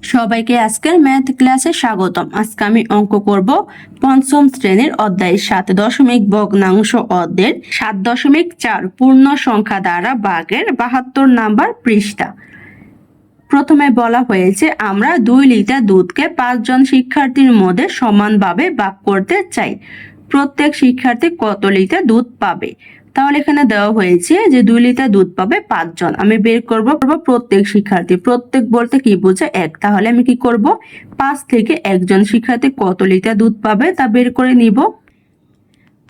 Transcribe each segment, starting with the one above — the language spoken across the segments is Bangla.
সবাইকে আজকের ম্যাথ ক্লাসে স্বাগতম। আজকে আমি অঙ্ক করব পঞ্চম শ্রেণীর অধ্যায় 7 ভগ্নাংশ অধ্যায়ের 7.4 পূর্ণ সংখ্যা দ্বারা ভাগের 72 নাম্বার পৃষ্ঠা। প্রথমে বলা হয়েছে আমরা 2 লিটার দুধকে 5 জন শিক্ষার্থীর মধ্যে সমানভাবে ভাগ করতে চাই। প্রত্যেক শিক্ষার্থী কত লিটার দুধ পাবে? তাহলে এখানে দেওয়া হয়েছে যে 2 লিটার দুধ পাবে 5 জন। আমি বের করব প্রত্যেক শিক্ষার্থী। প্রত্যেক বলতে কি বোঝায়? এক। তাহলে আমি কি করব, 5 থেকে একজন শিক্ষার্থী কত লিটার দুধ পাবে তা বের করে নিব।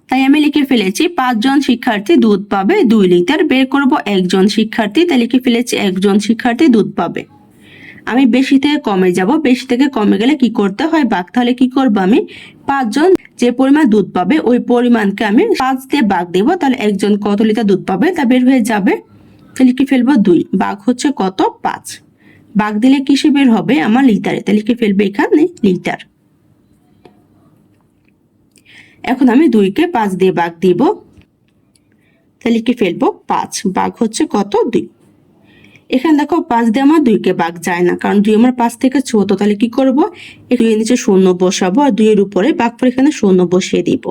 তাই আমি লিখে ফেলেছি 5 জন শিক্ষার্থী দুধ পাবে 2 লিটার। বের করব একজন শিক্ষার্থী, তাই লিখে ফেলেছি একজন শিক্ষার্থী দুধ পাবে। আমি বেশি থেকে কমে যাব, বেশি থেকে কমে গেলে কি করতে হয়? ভাগ। তাহলে কি করব, আমি 5 জন যে পরিমাণ দুধ পাবে ওই পরিমাণকে আমি 5 দিয়ে ভাগ দেব। তাহলে একজন কত লিটার দুধ পাবে তা বের হয়ে যাবে। তাহলে লিখে ফেলবো 2। ভাগ হচ্ছে কত? 5। ভাগ দিলে কিসে বের হবে? আমার লিটারে। তাহলে লিখে ফেলবো এখানে লিটার। এখন আমি 2 কে 5 দিয়ে ভাগ দিব। তাহলে লিখে ফেলবো 5। ভাগ হচ্ছে কত? 2। এখানে দেখো 5 দিয়ে আমার 2 কে ভাগ যায় না, কারণ 2 আমার 5 থেকে ছোট। তাহলে কি করব, 2 এর নিচে শূন্য বসাবো আর 2 এর উপরে ভাগফল এখানে শূন্য বসিয়ে দিব।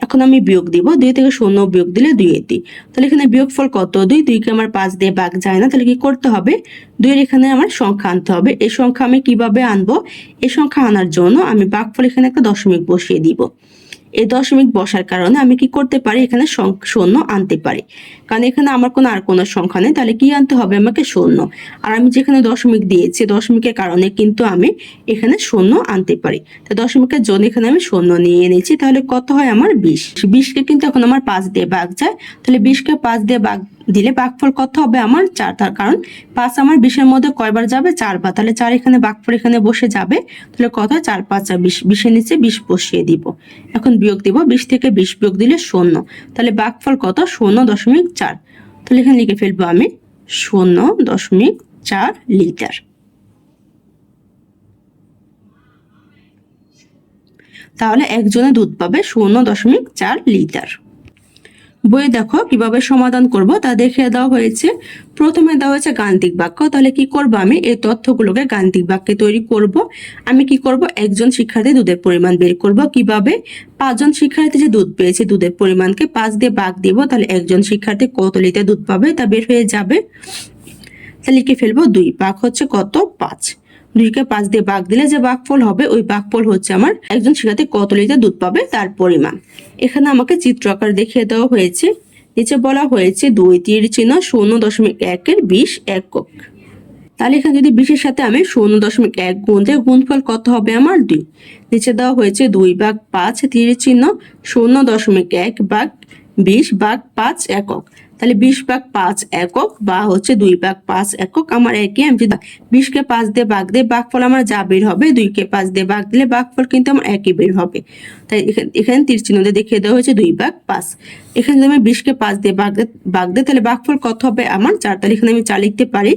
এখন আমি বিয়োগ দিব, 2 থেকে শূন্য বিয়োগ দিলে 2 এর 2। তাহলে এখানে বিয়োগফল কত? 2। 2 কে আমার 5 দিয়ে ভাগ যায় না, তাহলে কি করতে হবে? 2 এর এখানে আমার সংখ্যা আনতে হবে। এই সংখ্যা আমি কিভাবে আনবো? এই সংখ্যা আনার জন্য আমি ভাগফল এখানে একটা দশমিক বসিয়ে দিব। এই দশমিক বসার কারণে আমি কি করতে পারি? এখানে শূন্য আনতে পারি, কারণ এখানে আমার আর কোনো সংখ্যা নেই। তাহলে কি আনতে হবে? আমাকে শূন্য। আর আমি যেখানে দশমিক দিয়েছি, দশমিকের কারণে কিন্তু আমি এখানে শূন্য আনতে পারি। তো দশমিকের জন্য এখানে আমি শূন্য নিয়ে এনেছি। তাহলে কত হয় আমার? 20। 20কে কিন্তু এখন আমার 5 দিয়ে ভাগ যায়। তাহলে 20কে 5 দিয়ে ভাগ দিলে ভাগফল কত হবে? আমার 4। তার কারণ 5 আমার 20-এর মধ্যে কয়বার যাবে? 4 বার। তাহলে 4 এখানে ভাগফল এখানে বসে যাবে। তাহলে কত? 4 5 20। 20-এর নিচে 20 বসিয়ে দিব। এখন বিয়োগ দিব, 20 থেকে 20 বিয়োগ দিলে 0। তাহলে ভাগফল কত? 0.4। তাহলে এখানে লিখে ফেলবো আমি 0.4 লিটার। তাহলে একজনে দুধ পাবে 0.4 লিটার। বইয়ে দেখো কিভাবে সমাধান করব তা দেখিয়ে দেওয়া হয়েছে। প্রথমে দেওয়া হয়েছে গাণিতিক বাক্য। তাহলে কি করব, আমি এই তথ্যগুলোকে গাণিতিক বাক্যে তৈরি করব। আমি কি করব, একজন শিক্ষার্থী দুধের পরিমাণ বের করব। কিভাবে? 5 জন শিক্ষার্থী যে দুধ পেয়েছে দুধের পরিমাণকে 5 দিয়ে ভাগ দিব। তাহলে একজন শিক্ষার্থী কত লিটার দুধ পাবে তা বের হয়ে যাবে। তাহলে লিখে ফেলবো 2। ভাগ হচ্ছে কত? 5। 2কে 5 দিয়ে ভাগ দিলে যে ভাগফল হবে ওই ভাগফল হচ্ছে আমার একজন শিক্ষার্থী কত লিটার দুধ পাবে তার পরিমাণ। এখানে আমাকে চিত্র আকার দেখিয়ে দেওয়া হয়েছে। নিচে বলা হয়েছে 2 তীর চিহ্ন 0.1-এর 20 একক। তাহলে এখানে যদি 20-এর সাথে আমি 0.1 গুণ দিই, গুণফল কত হবে আমার? 2। নিচে দেওয়া হয়েছে 2/5 তীর চিহ্ন 0.1/20/5 একক। তাহলে 20/5 একক বা হচ্ছে 2/5 একক আমার একই। আমি যদি 20-কে 5 দিয়ে ভাগ দিই, ভাগফল আমার যা বের হবে 2-কে 5 দিয়ে ভাগ দিলে ভাগফল কিন্তু আমার একই বের হবে। তাই এখানে তীর চিহ্ন দিয়ে দেখিয়ে দেওয়া হয়েছে 2/5। এখানে যদি আমি 20-কে 5 দিয়ে ভাগ দিই তাহলে ভাগফল কত হবে আমার? 4। তাহলে এখানে আমি 4 লিখতে পারি।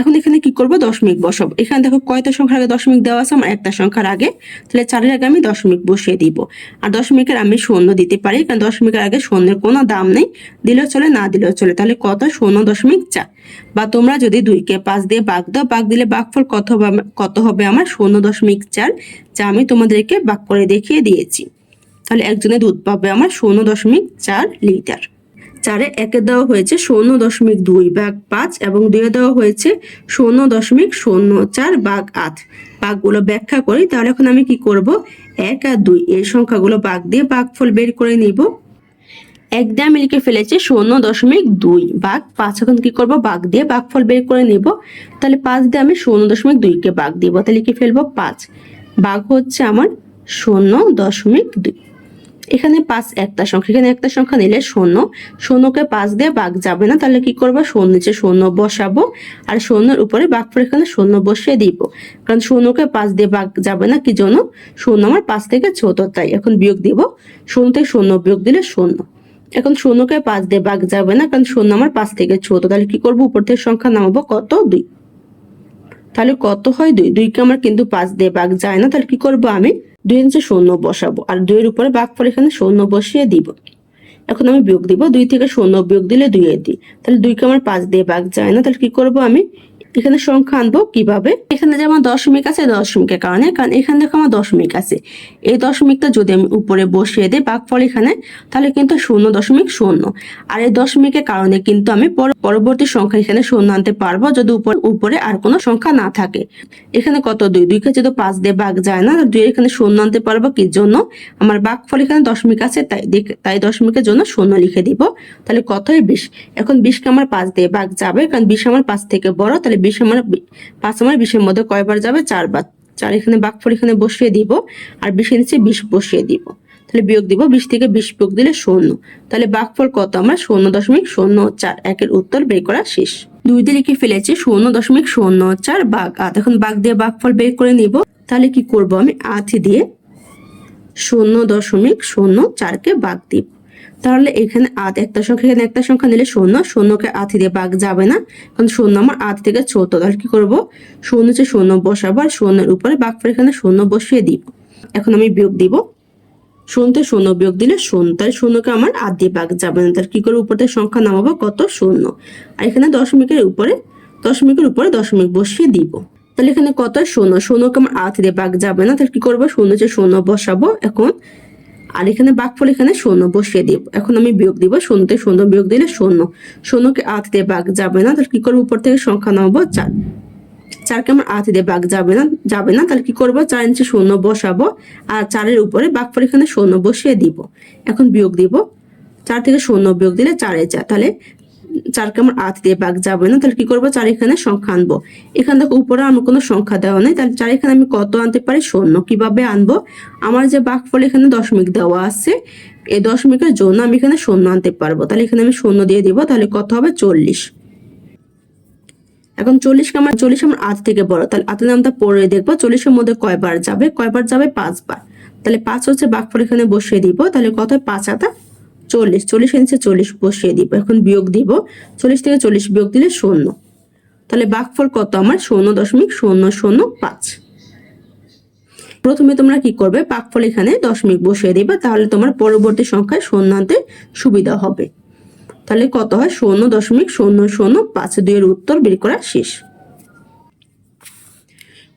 এখন এখানে কি করব, দশমিক বসাবো। এখানে দেখো কয়টা সংখ্যার আগে দশমিক দেওয়া আছে? আমার একটা সংখ্যার আগে। তাহলে 4-এর আগে আমি দশমিক বসিয়ে দিব। আর দশমিকের আমি শূন্য দিতে পারি, কারণ দশমিকের আগে শূন্যের কোনো দাম নেই। দিলেও চলে, না দিলেও চলে। তাহলে কত? 0.4। বা তোমরা যদি 2-কে 5 দিয়ে ভাগ দাও, ভাগ দিলে ভাগফল কত হবে আমার? 0.4, যা আমি তোমাদেরকে ভাগ করে দেখিয়ে দিয়েছি। তাহলে একজনে দুধ পাবে আমার 0.4 লিটার। 4-এ 1-এ দেওয়া হয়েছে 0.2/5 এবং 2-এ দেওয়া হয়েছে 0.04/8। ভাগগুলো ব্যাখ্যা করি। তাহলে এখন আমি কি করব, 1 আর 2 এই সংখ্যাগুলো ভাগ দিয়ে ভাগফল বের করে নিব। 1 দিয়ে আমি লিখে ফেলেছি 0.2/5। এখন কি করব, ভাগ দিয়ে ভাগফল বের করে নিব। তাহলে 5 দিয়ে আমি 0.2-কে ভাগ দিব। তাহলে লিখে ফেলবো 5। ভাগ হচ্ছে আমার 0.2। এখানে 5 একটা সংখ্যা, এখানে একটা সংখ্যা নিলে 0। 0-কে 5 দিয়ে ভাগ যাবে না। তাহলে কি করবো, 0 নিচে 0 বসাবো আর 0-এর উপরে ভাগফল এখানে 0 বসিয়ে দিব। কারণ 0-কে 5 দিয়ে ভাগ যাবে না, কি জন্য? 0 আমার 5 থেকে ছোট, তাই। এখন বিয়োগ দিব, 0 থেকে 0 বিয়োগ দিলে 0। এখন 0-কে 5 দিয়ে ভাগ যাবে না, কারণ 0 আমার 5 থেকে ছোট। তাহলে কি করবো, উপর থেকে সংখ্যা নামাবো, কত? 2। তাহলে কত হয়? 2। 2-কে আমার কিন্তু 5 দিয়ে ভাগ যায় না। তাহলে কি করবো, আমি 2 এর নিচে 0 বসাবো আর 2 এর উপরে ভাগফল এখানে 0 বসিয়ে দিব। এখন আমি বিয়োগ দিব, 2 থেকে 0 বিয়োগ দিলে 2 এর 2। তাহলে 2-কে আমার 5 দিয়ে ভাগ যায় না। তাহলে কি করবো, আমি এখানে সংখ্যা আনবো কিভাবে, এখানে যেমন দশমিক আছে দশমিকের কারণে, কারণ এখানে দেখো আমার দশমিক আছে, এই দশমিকটা যদি আমি উপরে বসিয়ে দিই ভাগফল এখানে, তাহলে কিন্তু 0.0, আর এই দশমিকের কারণে কিন্তু আমি পরবর্তী সংখ্যা এখানে 0 আনতে পারবো যদি উপরে আর কোনো সংখ্যা না থাকে। এখানে কত 2, 2কে যদি 5 দিয়ে ভাগ যায় না, 2 এখানে 0 আনতে পারবো কি জন্য, আমার ভাগফল এখানে দশমিক আছে, তাই দশমিকের জন্য 0 লিখে দিব। তাহলে কত হয় 20। এখন 20কে আমার 5 দিয়ে ভাগ যাবে, কারণ 20 আমার 5 থেকে বড়, তাহলে 5 আমার 20-এর মধ্যে কয়বার যাবে, 4 বার। 4 এখানে ভাগফল এখানে বসিয়ে দিব, আর 20 এর নিচে 20 বসিয়ে দিব, তাহলে বিয়োগ দিব, 20 থেকে 20 বিয়োগ দিলে 0। তাহলে ভাগফল কত, আমরা 0.04। একের উত্তর বের করা শেষ। 2 দিয়ে লিখে ফেলেছি 0.04 ভাগ 8। এখন ভাগ দিয়ে ভাগফল বের করে নিব। তাহলে কি করব, আমি 8 দিয়ে 0.04কে ভাগ দিব। তাহলে এখানে 8 একটা সংখ্যা, এখানে একটা সংখ্যা নিলে 0, 0কে 8 দিয়ে ভাগ যাবে না, কারণ 0 আমার 8 থেকে ছোট। তাহলে কি করব, 0 হচ্ছে 0 বসাবো, আর 0 এর উপরে ভাগফল এখানে 0 বসিয়ে দিব। এখন আমি বিয়োগ দিব, 0 থেকে 0 বিয়োগ দিলে 0, তাহলে 0কে আমার 8 দিয়ে ভাগ যাবে না, তাহলে কি করে উপর থেকে সংখ্যা নামাবো, কত 0, আর এখানে দশমিকের উপরে দশমিক বসিয়ে দিব। তাহলে এখানে কত 0, 0কে আমার 8 দিয়ে ভাগ যাবে না, তাহলে কি করবো, 0 হচ্ছে 0 বসাবো এখন, আর এখানে ভাগফল এখানে 0 বসিয়ে দিব। এখন আমি বিয়োগ দিব, 0 থেকে 0 বিয়োগ দিলে 0, 0কে 8 দিয়ে ভাগ যাবে না, তাহলে কি করবো, উপর থেকে সংখ্যা নামাবো 4, 4কে আমার 8 দিয়ে ভাগ যাবে না, তাহলে কি করবো, 4 নিচে 0 বসাবো, আর 4-এর উপরে ভাগফল এখানে 0 বসিয়ে দিব। এখন বিয়োগ দিব, 4 থেকে 0 বিয়োগ দিলে 4-এ 4, তাহলে 4কে আমার 8 দিয়ে ভাগ যাবে না, তাহলে কি করবো, 4 এখানে সংখ্যা আনবো। এখানে দেখো উপরে আমার কোনো সংখ্যা দেওয়া নেই, তাহলে 4 এখানে আমি কত আনতে পারি, 0। কিভাবে আনবো, আমার যে ভাগফল এখানে দশমিক দেওয়া আছে, এই দশমিকের জন্য আমি এখানে 0 আনতে পারবো। তাহলে এখানে আমি 0 দিয়ে দিব, তাহলে কত হবে 40। এখন 40 আমার 8 থেকে বড়, তাহলে 8 নামটা পড়ে দেখবো 40-এর মধ্যে কয়বার যাবে, 5 বার। তাহলে 5 হচ্ছে ভাগফল এখানে বসিয়ে দিব, তাহলে কত হয় 5 × 40, 40 এর নিচে 40 বসিয়ে দিব। এখন বিয়োগ দিব, 40 থেকে 40 বিয়োগ দিলে 0, তাহলে ভাগফল কত আমার 0.005। প্রথমে তোমরা কি করবে, ভাগফল এখানে দশমিক বসিয়ে দিবে, তাহলে তোমার পরবর্তী সংখ্যায় 0 আনতে সুবিধা হবে। তাহলে কত হয় 0.005। 2 এর উত্তর বের করা শেষ।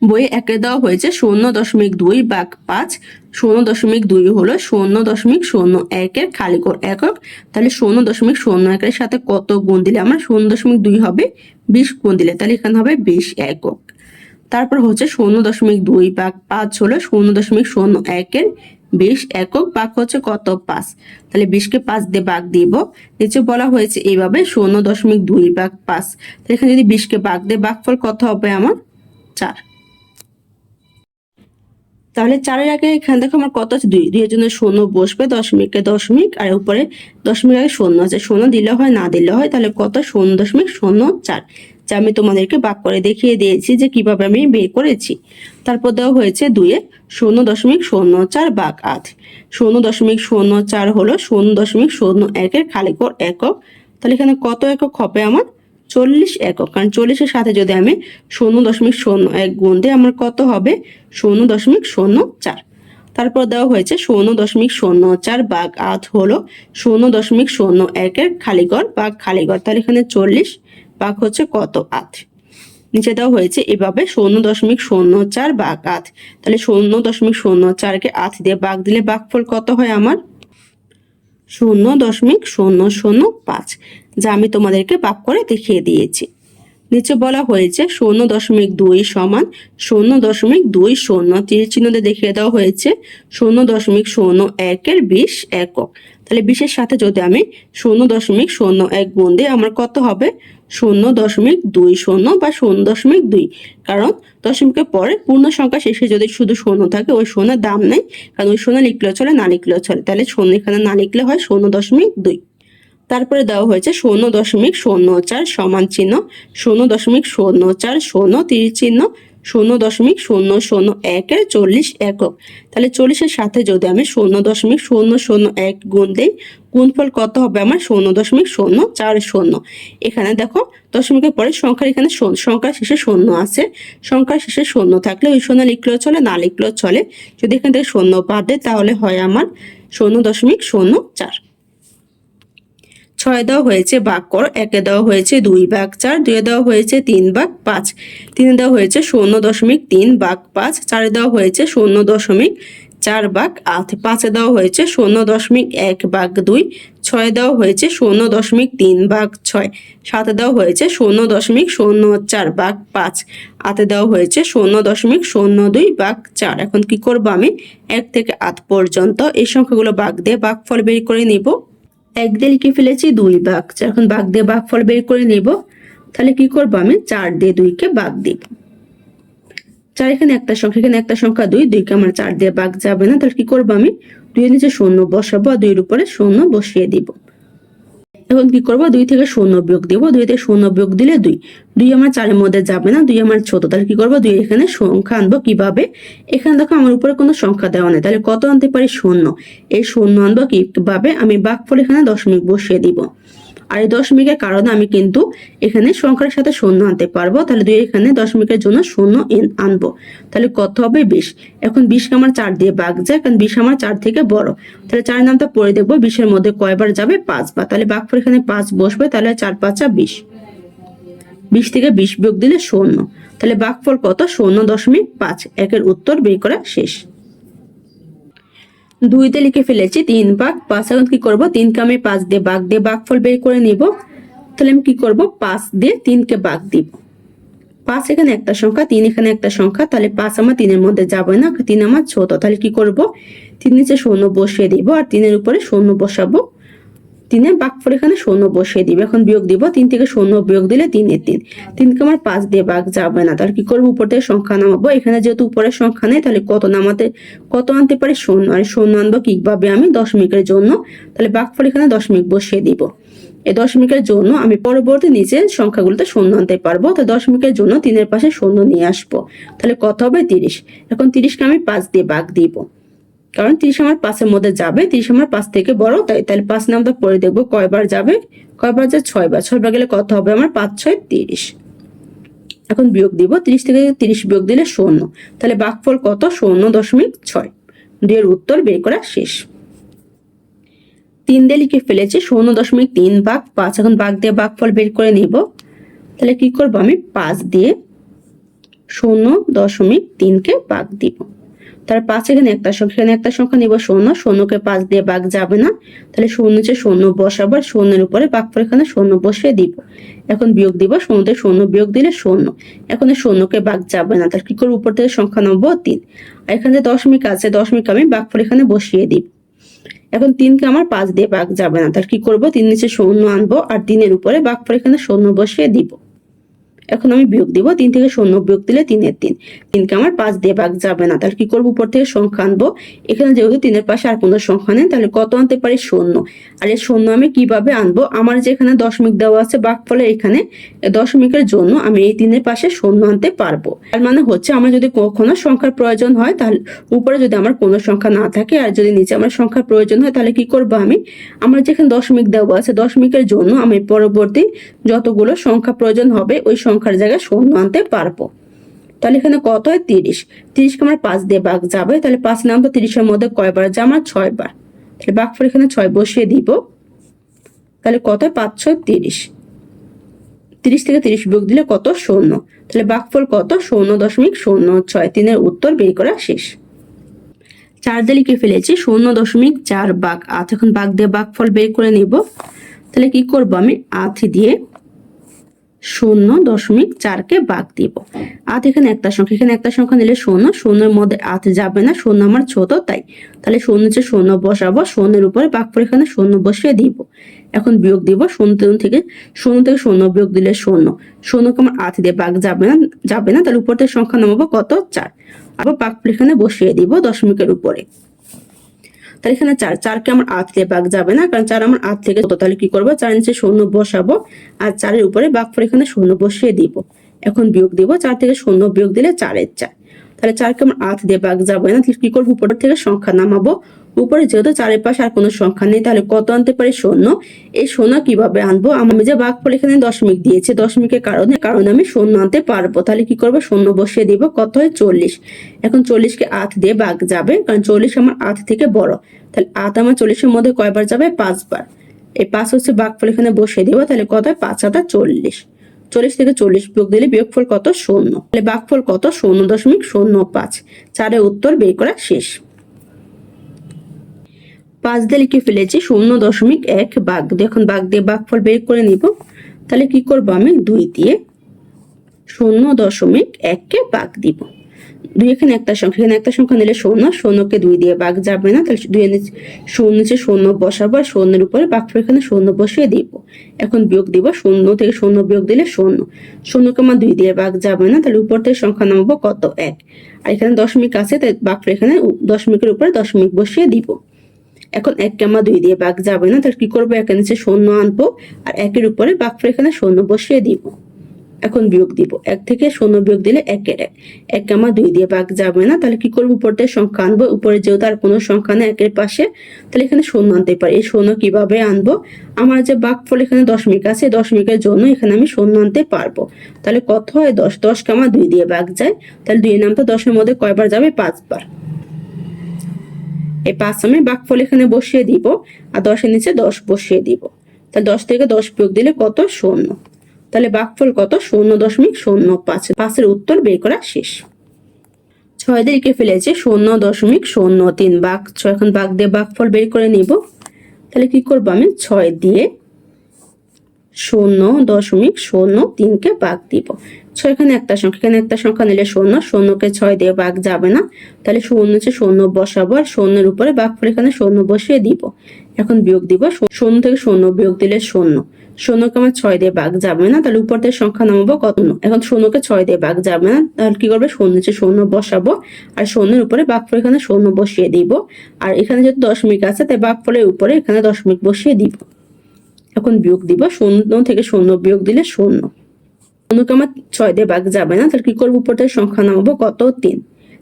বইয়ে একে দেওয়া হয়েছে 0.2 ভাগ 5, 0.2 হলো 0.01 খালি ঘর একক। তাহলে 0.01 সাথে কত গুণ দিলে আমার 0.2 হবে, 20 গুণ দিলে, তাহলে এখানে হবে 20 একক। তারপর হচ্ছে 0.2 ভাগ 5 হলো 0.01 20 একক, ভাগ হচ্ছে কত 5, তাহলে 20কে 5 দিয়ে ভাগ দিব। নিচে বলা হয়েছে এইভাবে 0.2 ভাগ 5, তাহলে এখানে যদি 20কে ভাগ দিয়ে ভাগফল কত হবে আমার 4। তাহলে 4-এর আগে এখানে দেখো আমার কত আছে 2, 2 এর জন্য 0 বসবে, দশমিকে দশমিক, আর উপরে দশমিক আগে 0 আছে, 0 দিলে হয় না দিলে হয়, তাহলে কত 0.04, যা আমি তোমাদেরকে ভাগ করে দেখিয়ে দিয়েছি যে কিভাবে আমি বের করেছি। তারপর দেওয়া হয়েছে 2-এ 0.04 ভাগ 8, 0.04 হলো 0.01 খালি ঘর একক। তাহলে এখানে কত একক হবে আমার 40 একক, কারণ 40-এর সাথে যদি আমি 0.01 গুণ দিই আমার কত হবে 0.04। তারপর দেওয়া হয়েছে 0.04 ভাগ 8 হলো 0.01 খালি ঘর ভাগ খালি ঘর, তাহলে এখানে 40 ভাগ হচ্ছে কত 8। নিচে দেওয়া হয়েছে এভাবে 0.04 ভাগ 8, তাহলে 0.04কে 8 দিয়ে ভাগ দিলে ভাগফল কত হয় আমার 0.005, যা আমি তোমাদেরকে ভাগ করে দেখিয়ে দিয়েছি। নিচে বলা হয়েছে 0.2 সমান 0.20, তীর চিহ্ন দিয়ে দেখিয়ে দেওয়া হয়েছে 0.01 20 একক। তাহলে 20-এর সাথে যদি আমি 0.01 গুণ দিই আমার কত হবে 0.20 বা 0.2, কারণ দশমিকের পরে পূর্ণ সংখ্যা শেষে যদি শুধু 0 থাকে ওই 0-এর দাম নেই, কারণ ওই 0 লিখলেও চলে না লিখলেও চলে, তাহলে 0 এখানে না লিখলে হয় 0.2। তারপরে দেওয়া হয়েছে 0.04 সমান চিহ্ন 0.04 তীর চিহ্ন 0.001 40 একক। তাহলে 40-এর সাথে যদি আমি 0.001 গুণ দিই গুণফল কত হবে আমার 0.040। এখানে দেখো দশমিকের পরে সংখ্যার এখানে সংখ্যার শেষে 0 আছে, সংখ্যার শেষে 0 থাকলে ওই 0 লিখলেও চলে না লিখলেও চলে, যদি এখান থেকে 0 বাদ দেয় তাহলে হয় আমার 0.04। 6 দেওয়া হয়েছে ভাগ করো, 1 দেওয়া হয়েছে 2 ভাগ 4, 2 দেওয়া হয়েছে 3 ভাগ 5, 3 দেওয়া হয়েছে 0.3 ভাগ 5, 4 দেওয়া হয়েছে 0.4 ভাগ 8, 5 দেওয়া হয়েছে 0.1 ভাগ 2, 6 দেওয়া হয়েছে 0.3 ভাগ 6, 7 দেওয়া হয়েছে 0.04 ভাগ 5, 8 দেওয়া হয়েছে 0.02 ভাগ 4। এখন কি করব, আমি 1 থেকে 8 পর্যন্ত এই সংখ্যাগুলো ভাগ দিয়ে ভাগফল বের করে নিব। 1 দিয়ে লিখে ফেলেছি 2 ভাগ 4, এখন ভাগ দিয়ে ভাগফল বের করে নিব। তাহলে কি করব, আমি 4 দিয়ে 2 কে ভাগ দিব। 4 এখানে একটা সংখ্যা, এখানে একটা সংখ্যা 2, 2 কে আমার 4 দিয়ে ভাগ যাবে না, তাহলে কি করব, আমি 2 এর নিচে 0 বসাবো আর 2 এর উপরে 0 বসিয়ে দিব। এখন কি করব, 2 থেকে 0 বিয়োগ দিব, 2 থেকে 0 বিয়োগ দিলে 2, 2 আমার 4 এর মধ্যে যাবে না, 2 আমার ছোট, তাহলে কি করব, 2 এখানে সংখ্যা আনবো কিভাবে, এখানে দেখো আমার উপরে কোনো সংখ্যা দেওয়া নেই, তাহলে কত আনতে পারি, 0। এই 0 আনবো কিভাবে, আমি ভাগফল এখানে দশমিক বসিয়ে দিব। আর এই দশমিকের কারণে আমি কিন্তু এখানে সংখ্যার সাথে 0 আনতে পারবো, তাহলে 2 এখানে দশমিকের জন্য 0 আনবো, তাহলে কত হবে, 20। এখন 20 কে আমার 4 দিয়ে ভাগ যায়, কারণ 20 আমার 4 থেকে বড়, তাহলে 4 নামটা পড়ে দেখবো 20 এর মধ্যে কয়বার যাবে, 5 বার, তাহলে ভাগফল এখানে 5 বসবে, তাহলে 4 5 20, 20 থেকে 20 বিয়োগ দিলে 0, তাহলে ভাগফল কত, 0.5। একের উত্তর বের করা শেষ। 2 তে লিখে ফেলেছি 3 ভাগ 5, এখন কি করব, 3 কে আমি 5 দিয়ে ভাগ দিয়ে ভাগফল বের করে নিব। তাহলে আমি কি করব, 5 দিয়ে 3 কে ভাগ দিব। 5 এখানে একটা সংখ্যা, 3 এখানে একটা সংখ্যা, তাহলে 5 আমার 3 এর মধ্যে যাবে না, 3 আমার ছোট, তাহলে কি করব, 3 নিচে 0 বসিয়ে দিব আর 3 এর উপরে 0 বসাবো, 3 এর ভাগফল এখানে 0 বসিয়ে দিব। এখন বিয়োগ দিব, 3 থেকে 0 বিয়োগ দিলে 3 এর 3, 3 কে আমার 5 দিয়ে ভাগ যাবে না, তাহলে কি করব, উপর থেকে সংখ্যা নামাবো। এখানে যেহেতু উপরে সংখ্যা নেই, তাহলে কত আনতে পারি, 0। আর 0 আনবো কিভাবে, আমি দশমিকের জন্য, তাহলে ভাগফল এখানে দশমিক বসিয়ে দিব। এই দশমিকের জন্য আমি পরবর্তী নিচের সংখ্যাগুলোতে 0 আনতে পারবো, তো দশমিকের জন্য 3 এর পাশে 0 নিয়ে আসবো, তাহলে কত হবে, 30। এখন 30 কে আমি 5 দিয়ে ভাগ দিব, কারণ 30 আমার 5 এর মধ্যে যাবে, 30 আমার 5 থেকে বড়, তাহলে 5 নামটা পরে দেখবো কয়বার যাবে, কয়বার যায়, 6 বার, 6 বার গেলে কত হবে, আমার 5 6 30। এখন বিয়োগ দিব, 30 থেকে 30 বিয়োগ দিলে 0, তাহলে ভাগফল কত, 0.6। 2 এর উত্তর বের করা শেষ। 3 দিয়ে লিখে ফেলেছি 0.3 ভাগ 5, এখন ভাগ দিয়ে ভাগফল বের করে নিব। তাহলে কি করব, আমি 5 দিয়ে 0.3 কে ভাগ দিব। তার 5 এখানে একটা সংখ্যা, এখানে একটা সংখ্যা নিব 0, 0 কে 5 দিয়ে ভাগ যাবে না, তাহলে 0 নিচে 0 বসাবো, 0 এর উপরে ভাগফল এখানে 0 বসিয়ে দিব। এখন বিয়োগ দিব, 0 থেকে 0 বিয়োগ দিলে 0, এখন 0 কে ভাগ যাবে না, তাহলে কি করব, উপর থেকে সংখ্যা নামবো 3, আর এখানে যে দশমিক আছে, দশমিক আমি ভাগফল এখানে বসিয়ে দিব। এখন 3 কে আমার 5 দিয়ে ভাগ যাবে না, তাহলে কি করব, 3 নিচে 0 আনবো আর 3 এর উপরে ভাগফল এখানে 0 বসিয়ে দিব। এখন আমি বিয়োগ দিব, 3 থেকে 0 বিয়োগ দিলে 3 এর 3, 3 কে আমার 5 দিয়ে ভাগ যাবে না, তাহলে কি করব, উপর থেকে সংখ্যা আনবো। এখানে যেহেতু 3 এর পাশে আর কোনো সংখ্যা নেই, তাহলে কত আনতে পারি, 0। আর এই 0 আমি কিভাবে আনবো, আমার যেখানে দশমিক দেওয়া আছে ভাগফলে, এখানে দশমিকের জন্য আমি এই 3 এর পাশে 0 আনতে পারবো। তার মানে হচ্ছে, আমার যদি কখনো সংখ্যার প্রয়োজন হয়, তাহলে উপরে যদি আমার কোনো সংখ্যা না থাকে আর যদি নিচে আমার সংখ্যার প্রয়োজন হয়, তাহলে কি করব, আমি আমার যেখানে দশমিক দেওয়া আছে দশমিকের জন্য আমি পরবর্তী যতগুলো সংখ্যা প্রয়োজন হবে ওই সংখ্যার জায়গায় 0 আনতে পারবো। তাহলে এখানে কত হয়, 30। 30 কে আমার 5 দিয়ে ভাগ যাবে, তাহলে 5 নাম্বার 30 এর মধ্যে কয়বার যায়, আমার 6 বার, তাহলে ভাগফল এখানে 6 বসিয়ে দিব। তাহলে কত হয়, 5 6 30, 30 থেকে 30 বিয়োগ দিলে কত, 0, তাহলে ভাগফল কত, 0.06। 3 এর উত্তর বের করা শেষ। 4 দিয়ে লিখে ফেলেছি 0.4 ভাগ 8, এখন ভাগ দিয়ে ভাগফল বের করে নিব। তাহলে কি করব, আমি 8 দিয়ে 0.4 কে ভাগ দিব। 8 এখানে একটা সংখ্যা, এখানে একটা সংখ্যা নিলে 0, 0 এর মধ্যে 8 যাবে না, 0 আমার ছোট, তাই, তাহলে 0 নিচে 0 বসাবো, 0 এর উপরে ভাগফল এখানে 0 বসিয়ে দিব। এখন বিয়োগ দিব, 0 থেকে 0 বিয়োগ দিলে 0, 0 কে আমার 8 দিয়ে ভাগ যাবে না, তাহলে উপর থেকে সংখ্যা নামাবো কত, 4, আবার ভাগফল এখানে বসিয়ে দিব দশমিকের উপরে। তাহলে এখানে 4 কে আমার 8 দিয়ে ভাগ যাবে না, কারণ 4 আমার 8 থেকে ছোট, তাহলে কি করবো, 4 নিচে 0 বসাবো আর 4 এর উপরে ভাগফল এখানে 0 বসিয়ে দিব। এখন বিয়োগ দিব, 4 থেকে 0 বিয়োগ দিলে 4 এর 4, তাহলে 4 কে আমার 8 দিয়ে ভাগ যাবে না, তাহলে কি করবো, উপর থেকে সংখ্যা নামাবো। উপরে যেহেতু 4 এর পাশে আর কোনো সংখ্যা নেই, তাহলে কত আনতে পারি, 0। এই 0 কিভাবে আনবো, আমি যে ভাগফল এখানে দশমিক দিয়েছি, দশমিকের কারণে আমি 0 আনতে পারবো। তাহলে কি করবো, 0 বসিয়ে দিব, কত হয়, 40। এখন 40 কে 8 দিয়ে ভাগ যাবে, কারণ 40 আমার 8 থেকে বড়, তাহলে 8 আমার 40 এর মধ্যে কয়বার যাবে, 5 বার। এই 5 হচ্ছে ভাগফল এখানে বসিয়ে দেবো, তাহলে কত হয় 5 হাতে 40। 40 থেকে 40 বিয়োগ দিলে বিয়োগফল কত 0, তাহলে ভাগফল কত 0.05। 4-এর উত্তর বের করা শেষ। 5 দিয়ে লিখে ফেলেছি 0.1 ভাগ, এখন ভাগ দিয়ে ভাগফল বের করে নিব। তাহলে কি করব, আমি 2 দিয়ে 0.1 কে ভাগ দিব। 2 এখানে একটা সংখ্যা, এখানে একটা সংখ্যা নিলে 0, 0 কে 2 দিয়ে ভাগ যাবে না, তাহলে 2 এর নিচে 0 বসাবো আর 0 এর উপরে ভাগফল এখানে 0 বসিয়ে দিব। এখন বিয়োগ দিব, 0 থেকে 0 বিয়োগ দিলে 0, 0 কে আমার 2 দিয়ে ভাগ যাবে না, তাহলে উপর থেকে সংখ্যা নামাবো কত 1, আর এখানে দশমিক আছে তাই ভাগফল এখানে দশমিকের উপরে দশমিক বসিয়ে দিব। এখন 1 কে আমার 2 দিয়ে ভাগ যাবে না, তাহলে কি করবো, 1 এর নিচে 0 আনবো আর 1 এর উপরে ভাগফল এখানে 0 বসিয়ে দিব। এখন বিয়োগ দিব, 1 থেকে 0 বিয়োগ দিলে 1 এর 1, 1 কে আমার 2 দিয়ে ভাগ যাবে না, তাহলে কি করবো, উপর থেকে সংখ্যা আনবো, উপরে যেহেতু আর কোনো সংখ্যা নেই 1 এর পাশে, তাহলে এখানে 0 আনতে পারি। এই 0 কিভাবে আনবো, আমার যে ভাগফল এখানে দশমিক আছে, দশমিকের জন্য এখানে আমি 0 আনতে পারবো। তাহলে কত হয় 10, 10 কে আমার 2 দিয়ে ভাগ যায়, তাহলে 2 এর নামটা 10 এর মধ্যে কয়বার যাবে, 5 বার। এই 5 আমি ভাগফল এখানে বসিয়ে দিব আর 10 এর নিচে 10 বসিয়ে দিব, তাহলে 10 থেকে 10 বিয়োগ দিলে কত 0, তাহলে ভাগফল কত 0.05। 5-এর উত্তর বের করা শেষ। 6 দিয়ে লিখে ফেলেছি 0.03 ভাগ 6, এখন ভাগ দিয়ে ভাগফল বের করে নিব। তাহলে কি করব, আমি 6 দিয়ে 0.03 কে ভাগ দিব। 6 এখানে একটা সংখ্যা, এখানে একটা সংখ্যা নিলে 0, 0 কে 6 দিয়ে ভাগ যাবে না, তাহলে 0 নিচে 0 বসাবো আর 0 এর উপরে ভাগফল এখানে 0 বসিয়ে দিব। এখন বিয়োগ দিব, 0 থেকে 0 বিয়োগ দিলে 0, 0 কে আমার 6 দিয়ে ভাগ যাবে না, তাহলে উপর থেকে সংখ্যা নামাবো কত, এখন 0 কে 6 দিয়ে ভাগ যাবে না, তাহলে কি করবে, 0 নিচে 0 বসাবো আর 0 এর উপরে ভাগফল এখানে 0 বসিয়ে দিব। আর এখানে যেহেতু দশমিক আছে তাই ভাগফলের উপরে এখানে দশমিক বসিয়ে দিব। এখন বিয়োগ দিব, 0 থেকে 0 বিয়োগ দিলে 0, 0 কে আমার 6 দিয়ে ভাগ যাবে না, তাহলে কি করবো, উপর থেকে সংখ্যা নামাবো কত 3,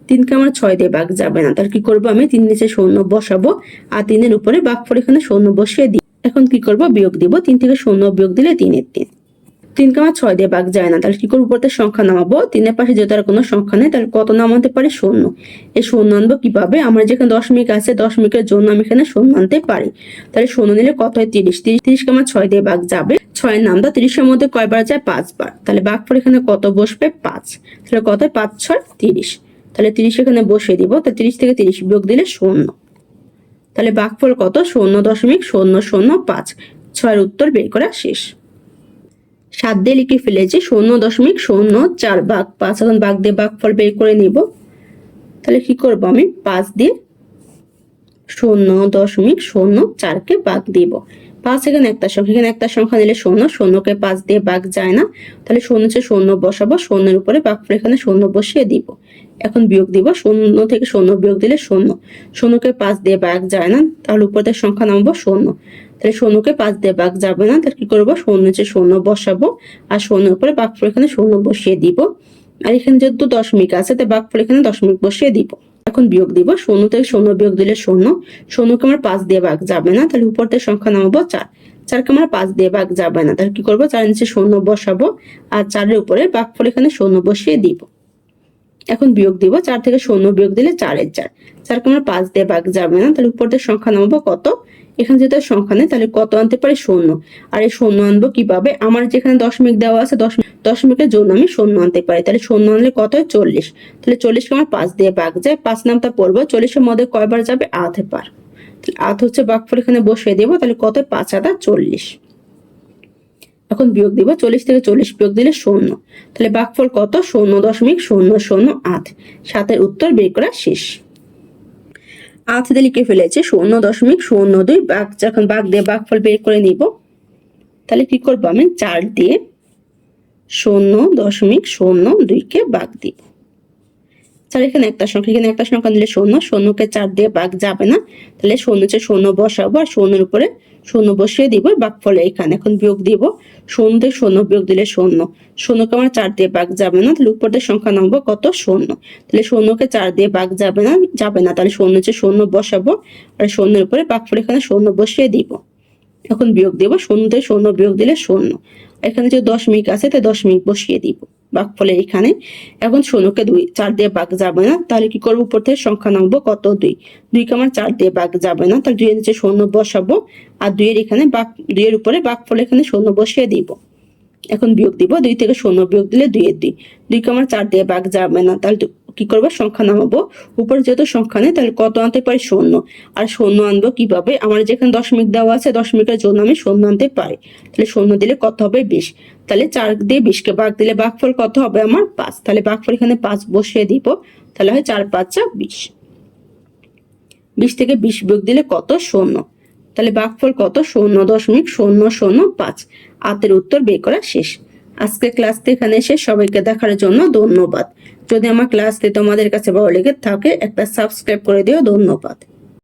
3 কে আমার 6 দিয়ে ভাগ যাবে না, তাহলে কি করবো, আমি 3 নিচে 0 বসাবো আর 3 এর উপরে ভাগফল এখানে 0 বসিয়ে দিই। এখন কি করব, বিয়োগ দিব, 3 থেকে 0 বিয়োগ দিলে 3 এর 3, 3 কে আমার 6 দিয়ে ভাগ যায় না, তাহলে কি করবো, উপর থেকে সংখ্যা নামাবো, 3 এর পাশে যেহেতু আর কোনো সংখ্যা নেই তাহলে কত নামাতে পারি 0, এই 0 আনবো কিভাবে, আমার যেখানে দশমিক আছে দশমিকের জন্য আমি এখানে 0 আনতে পারি। তাহলে 0 নিলে কত হয় 30, 30 কে আমার 6 দিয়ে ভাগ যাবে, 6 এর নামটা 30 এর মধ্যে কয়বার যায়, 5 বার, তাহলে ভাগফল এখানে কত বসবে 5, তাহলে কত হয় 5 6 30, তাহলে 30 এখানে বসিয়ে দিব, তাহলে 30 থেকে 30 বিয়োগ দিলে 0, তাহলে ভাগফল কত 0.005। 6-এর উত্তর বের করা শেষ। 7 দিয়ে লিখে ফেলেছি 0.04 ভাগ 5, এখন ভাগ দিয়ে ভাগফল বের করে নিব। তাহলে কি করব, আমি 5 দিয়ে 0.04 কে ভাগ দিব। 5 এখানে একটা সংখ্যা, এখানে একটা সংখ্যা নিলে 0, 0 কে 5 দিয়ে ভাগ যায় না, তাহলে 0 নিচে 0 বসাবো, 0 এর উপরে ভাগফল এখানে 0 বসিয়ে দিব। এখন বিয়োগ দিব, 0 থেকে 0 বিয়োগ দিলে 0, 0 কে 5 দিয়ে ভাগ যায় না, তাহলে উপর থেকে সংখ্যা নামাবো 0, তাহলে 0 কে 5 দিয়ে ভাগ যাবে না, তাহলে কি করবো, 0 নিচে 0 বসাবো আর 0 এর উপরে ভাগফল এখানে 0 বসিয়ে দিব। আর এখানে যেহেতু দশমিক আছে তাই ভাগফল এখানে দশমিক বসিয়ে দিব। এখন বিয়োগ দিব, 0 থেকে 0 বিয়োগ দিলে 0, 0 কে আমার 5 দিয়ে ভাগ যাবে না, তাহলে উপর থেকে সংখ্যা নামাবো 4, 4 কে আমার 5 দিয়ে ভাগ যাবে না, তাহলে কি করবো, 4 নিচে 0 বসাবো আর 4 এর উপরে ভাগফল এখানে 0 বসিয়ে দিব। এখন বিয়োগ দিব, 4 থেকে 0 বিয়োগ দিলে 4 এর 4, 4 কে আমার 5 দিয়ে ভাগ যাবে না, তাহলে উপর থেকে সংখ্যা নামাবো কত, এখানে যেহেতু সংখ্যা নেই তাহলে কত আনতে পারি 0, আর এই 0 আনবো কিভাবে, আমার যেখানে দশমিক দেওয়া আছে দশমিকের জন্য আমি 0 আনতে পারি, তাহলে 0 আনলে কত হয় 40, তাহলে 40 কে আমার 5 দিয়ে ভাগ যায়, 5 নামটা পড়বো, 40 এর মধ্যে কয়বার যাবে, 8 বার, তাহলে 8 হচ্ছে ভাগফল এখানে বসিয়ে দেবো, তাহলে কত 5 8 40। এখন বিয়োগ দিব, 40 থেকে 40 বিয়োগ দিলে 0, তাহলে ভাগফল কত 0.008। 7-এর উত্তর বের করা শেষ। 8 দিয়ে লিখে ফেলেছি 0.02 ভাগ, যখন ভাগ দিয়ে ভাগফল বের করে নিব। তাহলে কি করবো, আমি 4 দিয়ে 0.02 কে ভাগ দিব। 4 এখানে একটা সংখ্যা, এখানে একটা সংখ্যা নিলে 0, 0 কে 4 দিয়ে ভাগ যাবে না, তাহলে 0 নিচে 0 বসাবো আর 0 এর উপরে 0 বসিয়ে দিব ভাগফলে এখানে। এখন বিয়োগ দিব, 0 থেকে 0 বিয়োগ দিলে 0, 0 কে আমার 4 দিয়ে ভাগ যাবে না, তাহলে উপর থেকে সংখ্যা নামবো কত 0, তাহলে 0 কে 4 দিয়ে ভাগ যাবে না, তাহলে 0 নিচে 0 বসাবো আর 0 এর উপরে ভাগফল এখানে 0 বসিয়ে দিব। এখন বিয়োগ দেব, শূন্য থেকে শূন্য বিয়োগ দিলে শূন্য। এখানে যে দশমিক আছে তাই দশমিক বসিয়ে দিব ভাগফলে এখানে। এখন শূন্যকে 4 দিয়ে ভাগ যাবে না, তাহলে কি করবো, উপর থেকে সংখ্যা নামবো কত, 2। 2কে আমার 4 দিয়ে ভাগ যাবে না, তাহলে 2 এর নিচে শূন্য বসাবো, আর 2 এর এখানে 2 এর উপরে ভাগফলে এখানে শূন্য বসিয়ে দিব। এখন বিয়োগ দিব, 2 থেকে শূন্য বিয়োগ দিলে 2 এর 2। 2কে আমার 4 দিয়ে ভাগ যাবে না, তাহলে কি করবো, সংখ্যা নামাবো। উপরে যেহেতু সংখ্যা নেই তাহলে কত আনতে পারি, শূন্য। আর শূন্য আনবো কিভাবে, আমার যেখানে দশমিক দেওয়া আছে দশমিকের জন্য আমি শূন্য আনতে পারি। তাহলে শূন্য দিলে কত হবে, 20। তাহলে 4 দিয়ে 20কে ভাগ দিলে ভাগফল কত হবে আমার, 5। তাহলে ভাগফল এখানে 5 বসিয়ে দিব, তাহলে হয় 4 5 20। 20 থেকে 20 বিয়োগ দিলে কত, শূন্য। তাহলে ভাগফল কত, 0.0005। আতের উত্তর বের করা শেষ। আজকে ক্লাসটি এখানে শেষ। সবাইকে দেখার জন্য ধন্যবাদ। যদি আমার ক্লাসটি তোমাদের কাছে ভালো লেগে থাকে একটা সাবস্ক্রাইব করে দিও। ধন্যবাদ।